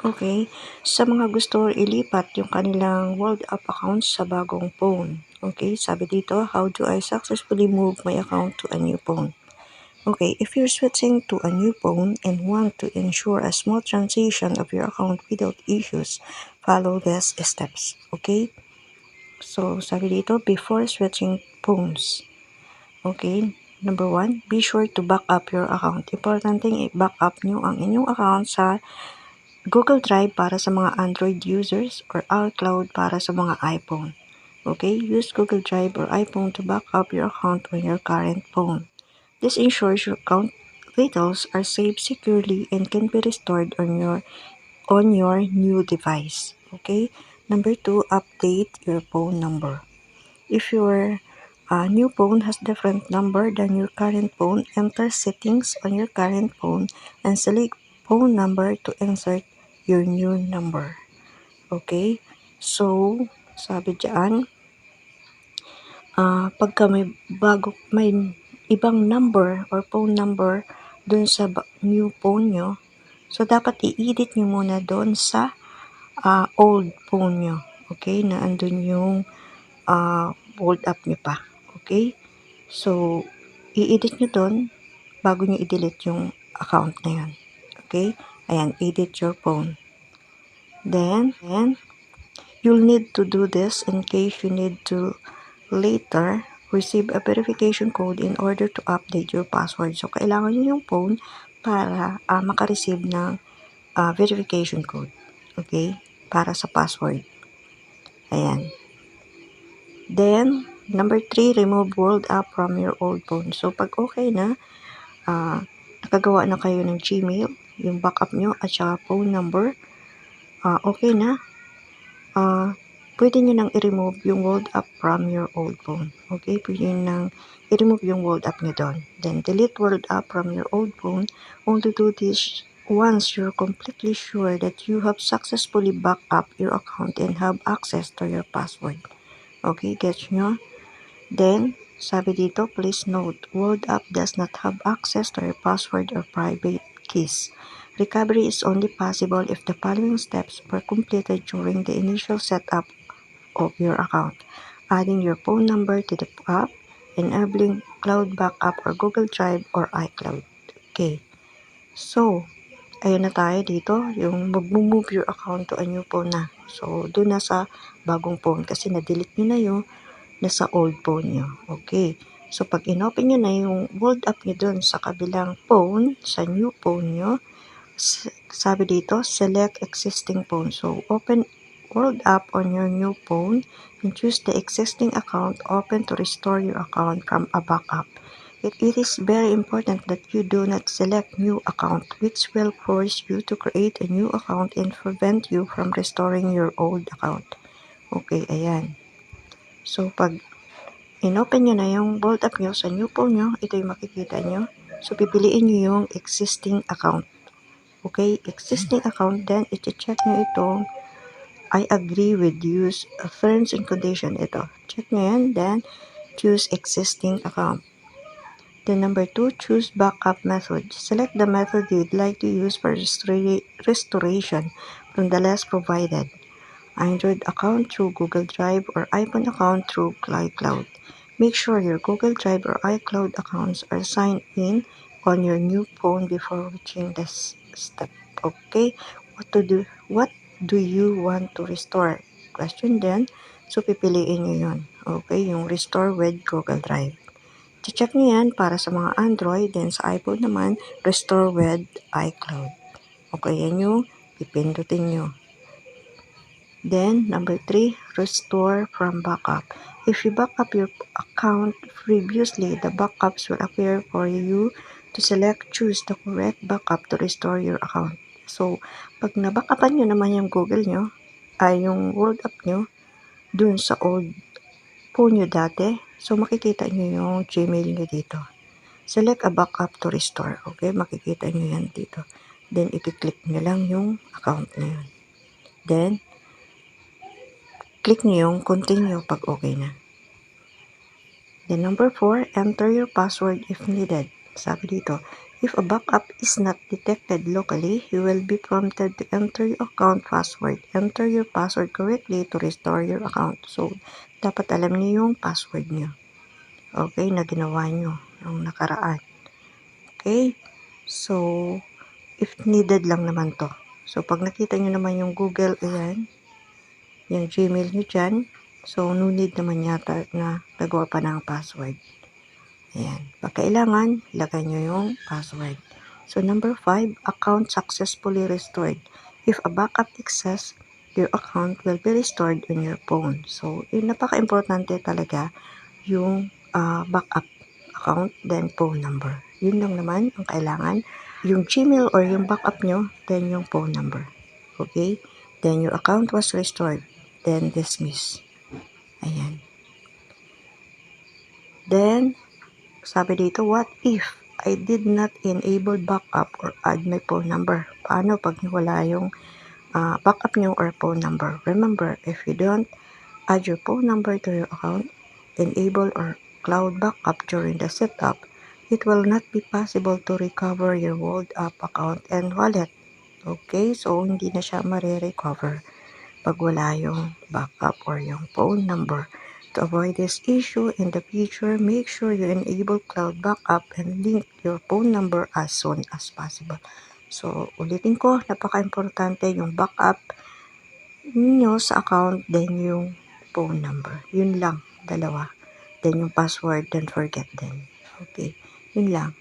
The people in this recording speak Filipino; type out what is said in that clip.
Okay, sa mga gusto ilipat yung kanilang World App accounts sa bagong phone. Okay, sabi dito, how do I successfully move my account to a new phone? Okay, if you're switching to a new phone and want to ensure a smooth transition of your account without issues, follow these steps. Okay, so sabi dito, before switching phones. Okay, number 1, be sure to back up your account. Importanteng i-back up nyo ang inyong account sa Google Drive para sa mga Android users or iCloud para sa mga iPhone. Okay, use Google Drive or iPhone to back up your account on your current phone. This ensures your account details are saved securely and can be restored on your new device. Okay, number 2, update your phone number. If your new phone has different number than your current phone, enter settings on your current phone and select phone number to insert your new number. Okay? So, sabi diyan, pagka may ibang number or phone number dun sa new phone nyo, so dapat i-edit nyo muna doon sa old phone nyo. Okay? Na andun yung World App nyo pa. Okay? So, i-edit nyo doon bago nyo i-delete yung account na yun. Okay? Ayan, edit your phone. Then, you'll need to do this in case you need to later receive a verification code in order to update your password. So, kailangan nyo yung phone para makareceive ng verification code. Okay? Para sa password. Ayan. Then, number 3, remove World App from your old phone. So, pag okay na, nakagawa na kayo ng Gmail, yung backup nyo at saka phone number, okay na, pwede nyo nang i-remove yung World App from your old phone. Okay, pwede nyo nang i-remove yung World App nyo doon. Then, delete World App from your old phone. Only do this once you're completely sure that you have successfully backed up your account and have access to your password. Okay, gets nyo? Then, sabi dito, please note, World App does not have access to your password or private keys. Recovery is only possible if the following steps were completed during the initial setup of your account. Adding your phone number to the app, enabling cloud backup or Google Drive or iCloud. Okay. So, ayun na tayo dito, yung mag-move your account to a new phone na. So, doon na sa bagong phone kasi na-delete nyo na yung nasa old phone nyo. Okay. So, pag in-open nyo na yung World App nyo dun sa kabilang phone, sa new phone nyo, sabi dito, select existing phone. So, open World App on your new phone and choose the existing account open to restore your account from a backup. It is very important that you do not select new account, which will force you to create a new account and prevent you from restoring your old account. Okay, ayan. So, pag in-open nyo na yung World App nyo sa new phone nyo, ito yung makikita nyo. So, pipiliin nyo yung existing account. Okay, existing account, then iti-check nyo itong I agree with use terms and condition. Ito, check nyo yan, then choose existing account. Then number 2, choose backup method. Select the method you'd like to use for restoration from the list provided. Android account through Google Drive or iPhone account through iCloud. Make sure your Google Drive or iCloud accounts are signed in on your new phone before reaching this step. Okay? What do you want to restore? Question then. So, pipiliin nyo yun. Okay? Yung restore with Google Drive. Check nyo yan para sa mga Android. Then sa iPhone naman, restore with iCloud. Okay, yan yung pipindutin nyo. Then, number 3, restore from backup. If you back up your account previously, the backups will appear for you to choose the correct backup to restore your account. So, pag na-backupan nyo naman yung Google nyo, yung World App nyo, dun sa old phone nyo dati, so makikita nyo yung Gmail nyo dito. Select a backup to restore. Okay, makikita nyo yan dito. Then, i-click nyo lang yung account na yun. Then, click nyo yung continue pag okay na. Then number 4, enter your password if needed. Sabi dito, If a backup is not detected locally, you will be prompted to enter your account password. Enter your password correctly to restore your account. So, dapat alam niyo yung password niyo. Okay, na ginawa niyo nung nakaraan. Okay? So, if needed lang naman to. So, pag nakita niyo naman yung Google, ayan, yung Gmail niyo dyan, so, no need naman yata na nagawa pa ng password. Ayan. Pag kailangan, ilagay nyo yung password. So, number 5, account successfully restored. If a backup exists, your account will be restored on your phone. So, napaka-importante talaga yung backup account, then phone number. Yun lang naman ang kailangan. Yung Gmail or yung backup nyo, then yung phone number. Okay? Then, your account was restored. Then, dismiss. Ayan. Then, sabi dito, what if I did not enable backup or add my phone number? Paano pag wala yung backup nyo or phone number? Remember, if you don't add your phone number to your account, enable or cloud backup during the setup, it will not be possible to recover your World App account and wallet. Okay, so hindi na siya marirecover pag wala yung backup or yung phone number. To avoid this issue in the future, make sure you enable cloud backup and link your phone number as soon as possible. So, ulitin ko, napaka-importante yung backup niyo sa account, then yung phone number. Yun lang, dalawa. Then yung password, don't forget din. Okay, yun lang.